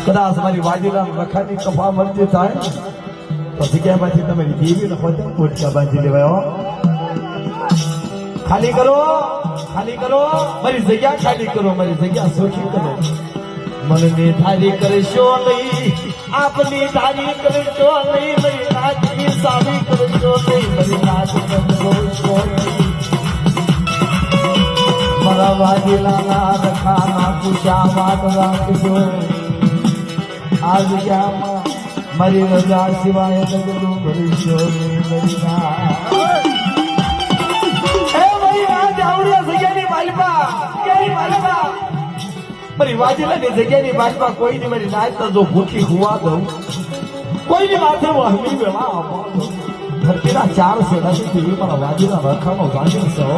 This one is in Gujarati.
કદાચ મારી વાજીના વખાની કફા મરજી થાય તો જગ્યામાંથી તમે દેવી ને પોતે પોટકા બાંધી લેવાય હો. ખાલી કરો મારી જગ્યા ખાલી કરો, મારી જગ્યા સોખી કરો. મનની ધારી કરશો નહીં, આપની ધારી કરશો નહીં, મારી નાચની સાવી કરશો નહીં, મારી નાચ કરશો નહીં. મારા વાજીલાના રખાના પૂછા વાત રાખજો. આ જગ્યામાં મારી રજા સિવાય ડગલું ભરીશો નહીં, મારી નાચ. મારી વાજીલાની જગ્યાની બાજુમાં કોઈની મારી નાચ તો જો ભૂખી હુવા દઉં, કોઈની માથે હું હમી વેળા આપો. ધરતીના 4 સેનાથી મારા વાજીના રખાનો વાજી સૌ